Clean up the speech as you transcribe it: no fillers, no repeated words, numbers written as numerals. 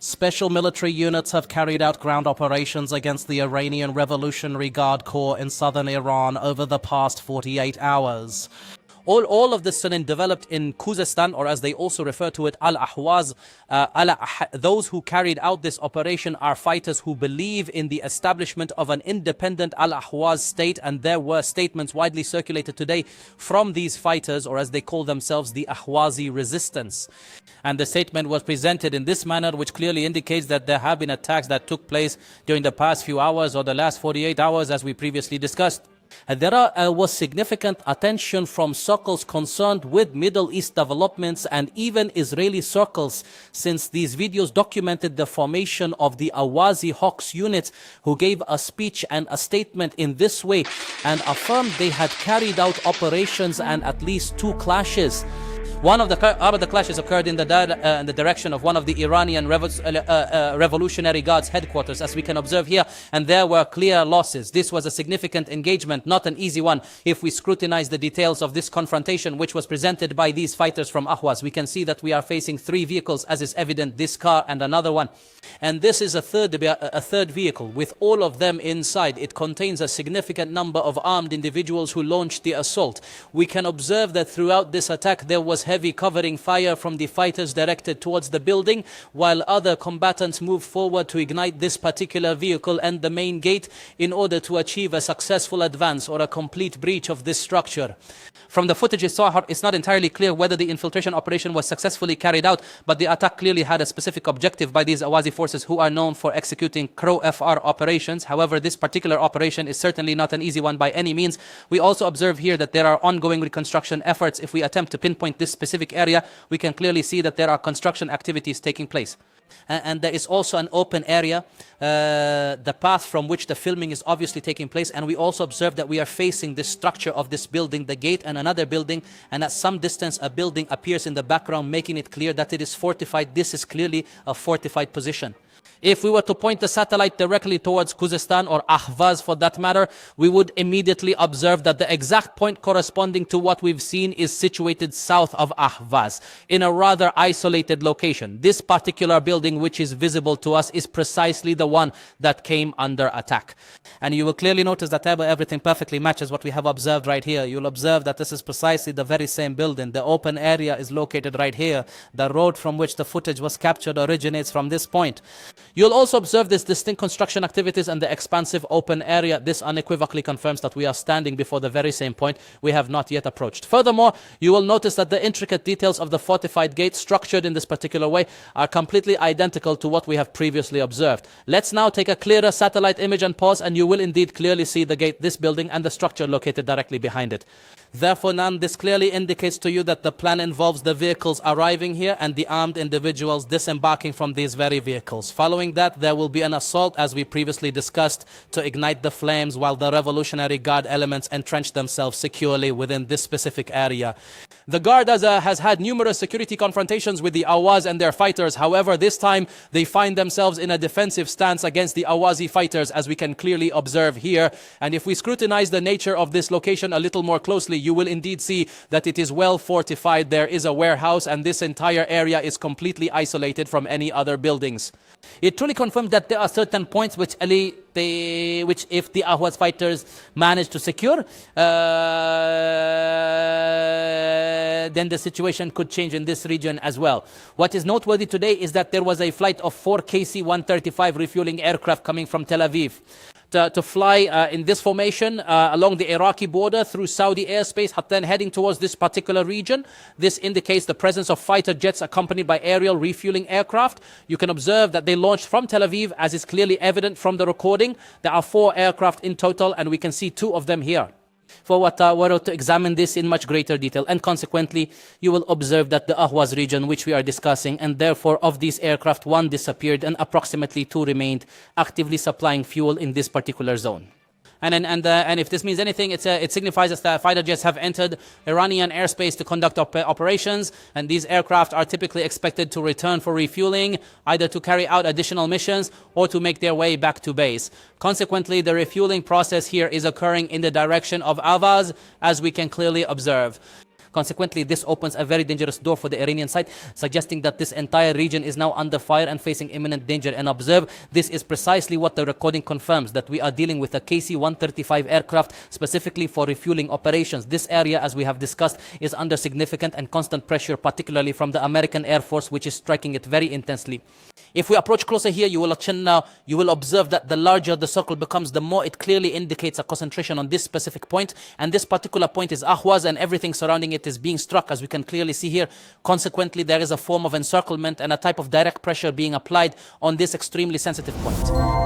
Special military units have carried out ground operations against the Iranian Revolutionary Guard Corps in southern Iran over the past 48 hours. All of this Sunan developed in Khuzestan, or as they also refer to it, Al-Ahwaz. Those who carried out this operation are fighters who believe in the establishment of an independent Al-Ahwaz state, and there were statements widely circulated today from these fighters, or as they call themselves, the Ahwazi resistance. And the statement was presented in this manner, which clearly indicates that there have been attacks that took place during the past few hours or the last 48 hours, as we previously discussed. There was significant attention from circles concerned with Middle East developments and even Israeli circles, since these videos documented the formation of the Ahwazi Hawks unit, who gave a speech and a statement in this way and affirmed they had carried out operations and at least 2 clashes. One of the clashes occurred in the direction of one of the Iranian Revolutionary Guards headquarters, as we can observe here, and there were clear losses. This was a significant engagement, not an easy one. If we scrutinize the details of this confrontation, which was presented by these fighters from Ahwaz, we can see that we are facing 3 vehicles, as is evident, this car and another one. And this is a third vehicle with all of them inside. It contains a significant number of armed individuals who launched the assault. We can observe that throughout this attack there was heavy covering fire from the fighters directed towards the building, while other combatants moved forward to ignite this particular vehicle and the main gate in order to achieve a successful advance or a complete breach of this structure. From the footage it's not entirely clear whether the infiltration operation was successfully carried out, but the attack clearly had a specific objective by these Ahwazi forces, who are known for executing Crow FR operations. However, this particular operation is certainly not an easy one by any means. We also observe here that there are ongoing reconstruction efforts. If we attempt to pinpoint this specific area, we can clearly see that there are construction activities taking place. And there is also an open area, the path from which the filming is obviously taking place. And we also observe that we are facing the structure of this building, the gate, and another building. And at some distance, a building appears in the background, making it clear that it is fortified. This is clearly a fortified position. If we were to point the satellite directly towards Khuzestan, or Ahwaz for that matter, we would immediately observe that the exact point corresponding to what we've seen is situated south of Ahwaz, in a rather isolated location. This particular building, which is visible to us, is precisely the one that came under attack. And you will clearly notice that everything perfectly matches what we have observed right here. You'll observe that this is precisely the very same building. The open area is located right here. The road from which the footage was captured originates from this point. You'll also observe this distinct construction activities and the expansive open area. This unequivocally confirms that we are standing before the very same point we have not yet approached. Furthermore, you will notice that the intricate details of the fortified gate, structured in this particular way, are completely identical to what we have previously observed. Let's now take a clearer satellite image and pause, and you will indeed clearly see the gate, this building, and the structure located directly behind it. Therefore, Nan, this clearly indicates to you that the plan involves the vehicles arriving here and the armed individuals disembarking from these very vehicles. Following that, there will be an assault, as we previously discussed, to ignite the flames while the Revolutionary Guard elements entrench themselves securely within this specific area. The Guard has had numerous security confrontations with the Ahwaz and their fighters. However, this time they find themselves in a defensive stance against the Ahwazi fighters, as we can clearly observe here. And if we scrutinize the nature of this location a little more closely, you will indeed see that it is well fortified. There is a warehouse, and this entire area is completely isolated from any other buildings. It truly confirms that there are certain points which if the Ahwaz fighters manage to secure, then the situation could change in this region as well. What is noteworthy today is that there was a flight of 4 KC-135 refueling aircraft coming from Tel Aviv to fly in this formation along the Iraqi border through Saudi airspace, then heading towards this particular region. This indicates the presence of fighter jets accompanied by aerial refueling aircraft. You can observe that they launched from Tel Aviv, as is clearly evident from the recording. There are 4 aircraft in total, and we can see 2 of them here. For what were to examine this in much greater detail, and consequently you will observe that the Ahwaz region, which we are discussing, and therefore of these aircraft, 1 disappeared and approximately 2 remained actively supplying fuel in this particular zone. And if this means anything, it signifies that fighter jets have entered Iranian airspace to conduct operations, and these aircraft are typically expected to return for refueling, either to carry out additional missions or to make their way back to base. Consequently, the refueling process here is occurring in the direction of Ahwaz, as we can clearly observe. Consequently, this opens a very dangerous door for the Iranian side, suggesting that this entire region is now under fire and facing imminent danger. And observe, this is precisely what the recording confirms, that we are dealing with a KC-135 aircraft specifically for refueling operations. This area, as we have discussed, is under significant and constant pressure, particularly from the American Air Force, which is striking it very intensely. If we approach closer here, you will observe that the larger the circle becomes, the more it clearly indicates a concentration on this specific point. And this particular point is Ahwaz, and everything surrounding it is being struck, as we can clearly see here. Consequently, there is a form of encirclement and a type of direct pressure being applied on this extremely sensitive point.